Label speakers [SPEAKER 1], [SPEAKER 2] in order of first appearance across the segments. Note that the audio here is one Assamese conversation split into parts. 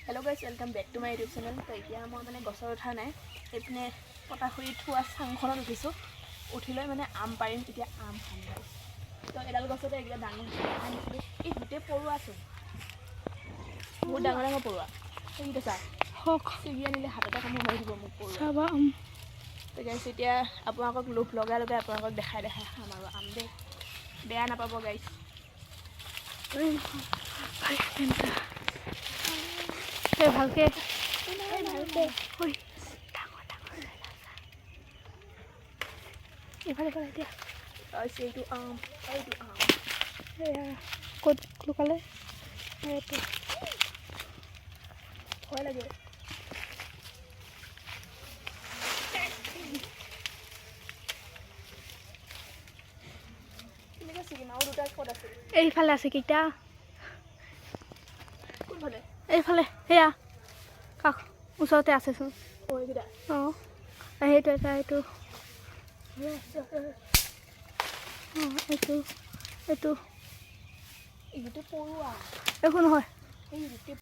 [SPEAKER 1] Hello guys welcome back to my YouTube channel. तो এতিয়া মই মানে গছৰ উঠা নাই, এইপিনে পটাখুৰি থোৱা চাংখনত উঠিছোঁ। উঠি লৈ মানে আম পাৰিম, এতিয়া আম খাম গাইছ। তো এডাল গছতে এইকেইটা ডাঙৰ আনিছিলোঁ, এই গোটেই পৰুৱা আছোঁ, বহুত ডাঙৰ ডাঙৰ পৰুৱা। সেইকেইটা চা হওক ছিগি আনিলে হাততে কামোৰ মাৰি দিব মোক পৰুৱা। তো গাইছ এতিয়া আপোনালোকক লোভ লগাই লগাই আপোনালোকক দেখাই দেখাই খাম আৰু আম দেই, বেয়া নাপাব গাইছ।
[SPEAKER 2] ভালকে এইফালে এতিয়া
[SPEAKER 1] এইটো আম, এইটো আম
[SPEAKER 2] ক'ত লুকালে? এইটো
[SPEAKER 1] ভয় লাগে। কেনেকৈ চিকিম আৰু দুটা ক'ত আছে?
[SPEAKER 2] এইফালে আছে কেইটা?
[SPEAKER 1] কোনফালে?
[SPEAKER 2] এইফালে সেয়া কাষ ওচৰতে আছেচোন।
[SPEAKER 1] এইকেইটা
[SPEAKER 2] অঁ সেইটো এটা এইটো এইটো এইটো
[SPEAKER 1] গোটেই পৰুৱা,
[SPEAKER 2] একো নহয়।
[SPEAKER 1] এই গোটেই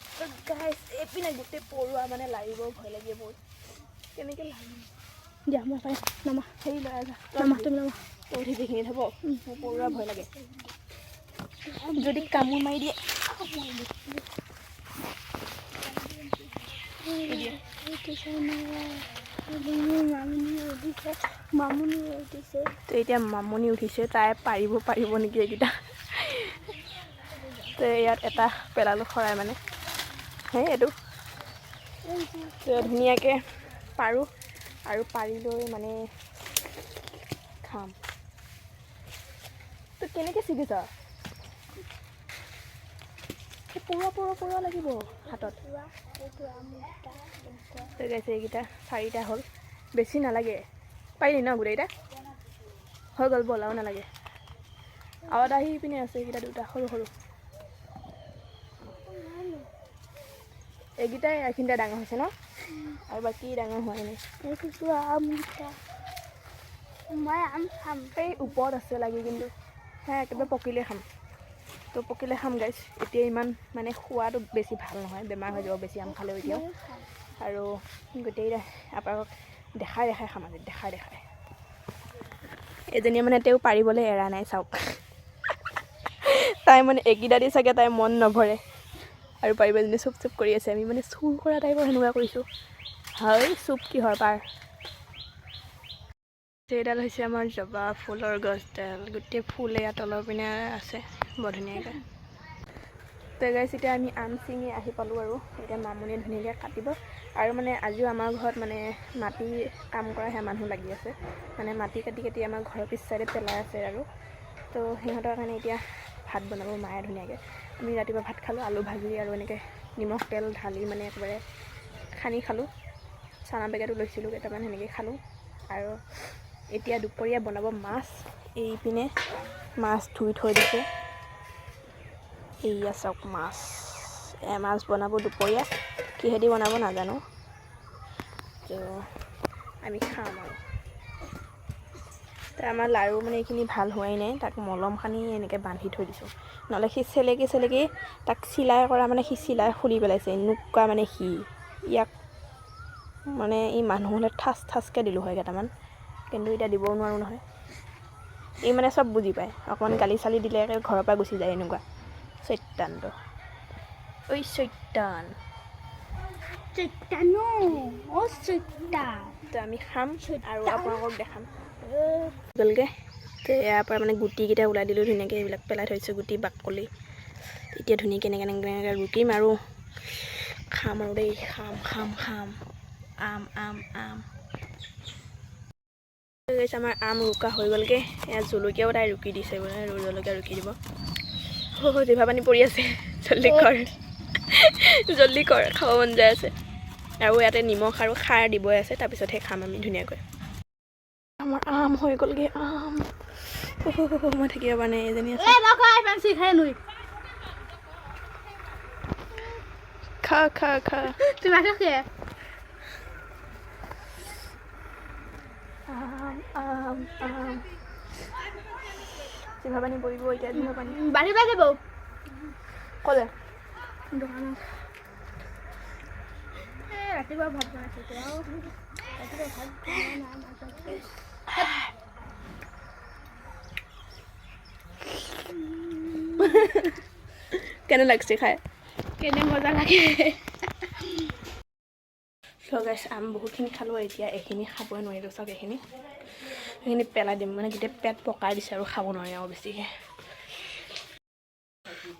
[SPEAKER 1] গাইছ এইপিনে গোটেই পৰুৱা মানে লাগিব, ভয় লাগে বহুত। কেনেকৈ লাগিব
[SPEAKER 2] দিয়া মই পাই নামা
[SPEAKER 1] হেৰি লৈ আছা
[SPEAKER 2] নামা তুমি নামা
[SPEAKER 1] তই উঠি যিখিনিত হ'ব। মোৰ পৰুৱা ভয় লাগে, যদি কামোৰ মাৰি দিয়ে
[SPEAKER 2] মামুনি উঠিছে।
[SPEAKER 1] তো এতিয়া মামনি উঠিছে, তাই পাৰিব নেকি এইকেইটা। তো ইয়াত এটা পেলালোঁ শৰাই মানে সেই এইটো তো ধুনীয়াকৈ পাৰোঁ আৰু পাৰি লৈ মানে খাম। তো কেনেকৈ ছিগিছ? পৰুৱা লাগিব হাতত। তো গাইছে এইকেইটা 4টা হ'ল, বেছি নালাগে। পাৰিলি ন গোটেইকেইটা? হৈ গ'ল বল, আৰু নালাগে। আৰু এটা আহি পিনে আছে, এইকেইটা দুটা সৰু সৰু। এইকেইটাই এইখিনিতে ডাঙৰ হৈছে ন, আৰু বাকী ডাঙৰ হোৱাই নাই।
[SPEAKER 2] মই আম খাম।
[SPEAKER 1] এই ওপৰত আছে লাগি, কিন্তু হ্যাঁ একেবাৰে পকিলে খাম। তো পকিলে খাম গাইছ। এতিয়া ইমান মানে খোৱাটো বেছি ভাল নহয়, বেমাৰ হৈ যাব বেছি আম খালেও এতিয়াও। আৰু গোটেইকেইটা আপোনালোকক দেখাই খাম আজি, দেখাই এজনীয়ে মানে তেওঁ পাৰিবলৈ এৰা নাই চাওক। তাই মানে এইকেইটা দি চাগে তাই মন নভৰে আৰু পাৰিব এজনী চুপ কৰি আছে। আমি মানে চুৰ কৰা টাইপৰ সেনেকুৱা কৰিছোঁ। হয় চুপ কিহৰ পাৰ। এইডাল হৈছে আমাৰ জবা ফুলৰ গছডাল, গোটেই ফুল ইয়াত তলৰ পিনে আছে বৰ ধুনীয়াকৈ। তো গাইছ এতিয়া আমি আম চিঙি আহি পালোঁ আৰু এতিয়া মামনিয়ে ধুনীয়াকৈ কাটিব। আৰু মানে আজিও আমাৰ ঘৰত মানে মাটি কাম কৰাহে মানুহ লাগি আছে, মানে মাটি কাটি আমাৰ ঘৰৰ পিছ চাইডে পেলাই আছে আৰু। তো সিহঁতৰ কাৰণে এতিয়া ভাত বনাব মায়ে ধুনীয়াকৈ। আমি ৰাতিপুৱা ভাত খালোঁ, আলু ভাজি আৰু এনেকৈ নিমখ তেল ঢালি মানে একেবাৰে সানি খালোঁ। চানা পেকেটো লৈছিলোঁ কেইটামান, সেনেকৈ খালোঁ। আৰু এতিয়া দুপৰীয়া বনাব মাছ। এইপিনে মাছ ধুই থৈ দিছে, এইয়া চাওক মাছ। মাছ বনাব দুপৰীয়া, কিহেদি বনাব নাজানো। তো আমি খাম আৰু। তো আমাৰ লাৰু মানে এইখিনি ভাল হোৱাই নাই, তাক মলম সানি এনেকৈ বান্ধি থৈ দিছোঁ, নহ'লে সি চেলেকি তাক চিলাই কৰা মানে সি চিলাই খুলি পেলাইছে এনেকুৱা মানে সি। ইয়াক মানে ই মানুহ হ'লে ঠাচকৈ দিলোঁ হয় কেইটামান, কিন্তু এতিয়া দিবও নোৱাৰোঁ নহয়। ই মানে চব বুজি পায়, অকণমান গালি চালি দিলে ঘৰৰ পৰা গুচি যায় এনেকুৱা চৈতানটো। ঐ চৈতান। তো আমি খাম আৰু আপোনালোকক দেখাম গ'লগৈ। তো ইয়াৰ পৰা মানে গুটিকেইটা ওলাই দিলোঁ ধুনীয়াকৈ, এইবিলাক পেলাই থৈছোঁ গুটি বাকলি। এতিয়া ধুনীয়াকৈ এনেকৈ ৰুকিম আৰু খাম আৰু দেই, খাম আম। গৈছে আমাৰ আম ৰুকা হৈ গ'লগৈ। এয়া জলকীয়াও তাই ৰুকি দিছে, জলকীয়া ৰুকি দিব। জিভা পানী পৰি আছে, জল্দি কৰ খাব মন যায় আছে। আৰু ইয়াতে নিমখ আৰু খাৰ দিবই আছে, তাৰপিছতহে খাম আমি ধুনীয়াকৈ। আমাৰ আম হৈ গ'লগৈ, আম মই থাকিব পৰা নাই। এজনী আছে খা আম জিভা পানী পৰিব এতিয়া, জিভা পানী
[SPEAKER 2] বাঢ়ি যাব
[SPEAKER 1] ক'লে
[SPEAKER 2] দোকানত। ৰাতিপুৱা ভাত বনাইছোঁ ৰাতিপুৱা ভাত
[SPEAKER 1] কেনে লাগছে খাই
[SPEAKER 2] কেনে মজা লাগে
[SPEAKER 1] চ' গাইছ আম বহুতখিনি খালোঁ এতিয়া এইখিনি খাবই নোৱাৰিলোঁ চাওক এইখিনি পেলাই দিম মানে গোটেই পেট পকাই দিছে আৰু খাব নোৱাৰি আৰু বেছিকৈ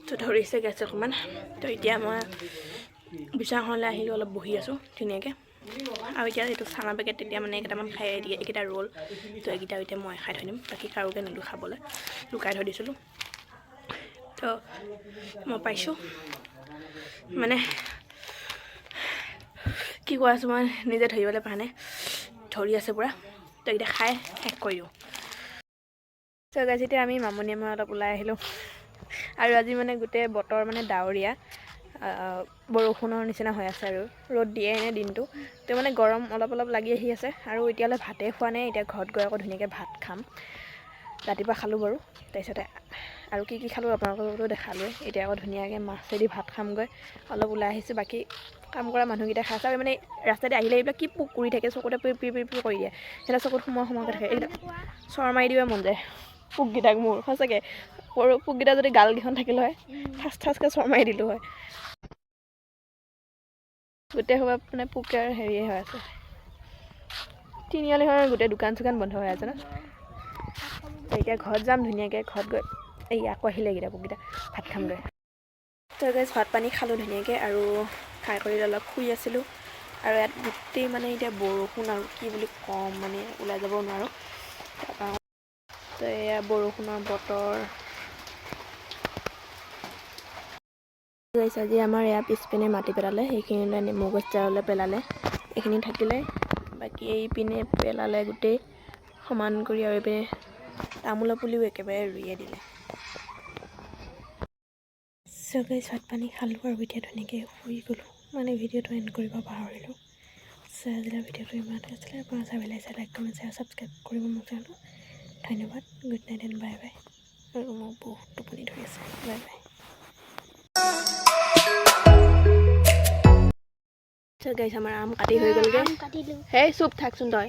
[SPEAKER 1] তো ধৰিছে গেছ অকণমান তো এতিয়া মই বিচনাখনলৈ আহিলোঁ অলপ বহি আছোঁ ধুনীয়াকৈ আৰু এতিয়া এইটো চানা পেকেট তেতিয়া মানে কেইটামান খাই দিয়ে এইকেইটা ৰোল তো এইকেইটা এতিয়া মই খাই থৈ দিম বাকী কাৰোকে নিদিওঁ খাবলৈ লুকাই থৈ দিছিলোঁ তো মই পাইছোঁ মানে কি কৈ আছোঁ মই নিজে ধৰিবলৈ পৰা নাই ধৰি আছে পূৰা তো এইকেইটা খাই শেষ কৰি দিওঁ তো গাইছ এতিয়া আমি মামনিয়ে মই অলপ ওলাই আহিলোঁ আৰু আজি মানে গোটেই বতৰ মানে ডাৱৰীয়া বৰষুণৰ নিচিনা হৈ আছে আৰু ৰ'দ দিয়ে এনে দিনটো তো মানে গৰম অলপ অলপ লাগি আহি আছে আৰু এতিয়ালৈ ভাতেই খোৱা নাই এতিয়া ঘৰত গৈ আকৌ ধুনীয়াকৈ ভাত খাম ৰাতিপুৱা খালোঁ বাৰু তাৰপিছতে আৰু কি খালোঁ আপোনালোককতো দেখালোৱে এতিয়া আকৌ ধুনীয়াকৈ মাছেদি ভাত খামগৈ অলপ ওলাই আহিছোঁ বাকী কাম কৰা মানুহকেইটা খাইছে আৰু মানে ৰাস্তাতে আহিলে এইবিলাক কি পোক উৰি থাকে চকুতে পিৰ কৰি দিয়ে সেইটা চকুত সোমাই থাকে এইকেইটা চৰ মাৰি দিব মন যায় পোককেইটাক মোৰ সঁচাকৈ সৰু পোককেইটা যদি গালকেইখন থাকিল হয় ঠাচকৈ চৰ মাৰি দিলোঁ হয় গোটেই সোপা মানে পোকে হেৰিয়ে হৈ আছে তিনিআলিখনৰ গোটেই দোকান চোকান বন্ধ হৈ আছে ন এতিয়া ঘৰত যাম ধুনীয়াকৈ ঘৰত গৈ এই আকৌ আহিলে এইকেইটা পোককেইটা ভাত খামগৈ তো গাইছ ভাত পানী খালোঁ ধুনীয়াকৈ আৰু খাই কৰি অলপ শুই আছিলোঁ আৰু ইয়াত গোটেই মানে এতিয়া বৰষুণ আৰু কি বুলি ক'ম মানে ওলাই যাব নোৱাৰোঁ তো এয়া বৰষুণৰ বতৰ গাইছ আজি আমাৰ এয়া পিছপিনে মাটি পেলালে সেইখিনিলৈ নেমু গছ জাৰলৈ পেলালে এইখিনি থাকিলে বাকী এইপিনে পেলালে গোটেই সমান কৰি আৰু এইপিনে তামোলৰ পুলিও একেবাৰে ৰুইয়ে দিলে চ' গাইছ ভাত পানী খালোঁ আৰু এতিয়া ধুনীয়াকৈ শুই গ'লোঁ মানে ভিডিঅ'টো এণ্ড কৰিব পাহৰিলোঁ চ' আজিলৈ ভিডিঅ'টো ইমানতে আছিলে আপোনাৰ চাই পেলাই লাইক কমেণ্ট শ্বেয়াৰ ছাবস্ক্ৰাইব কৰিব মোক জানো ধন্যবাদ good night and bye bye আৰু মোক বহুত টোপনি ধৰি আছে বাই বাই গাইছ আমাৰ আম কাটি হৈ গ'লগৈ সেই চুপ থাকচোন তই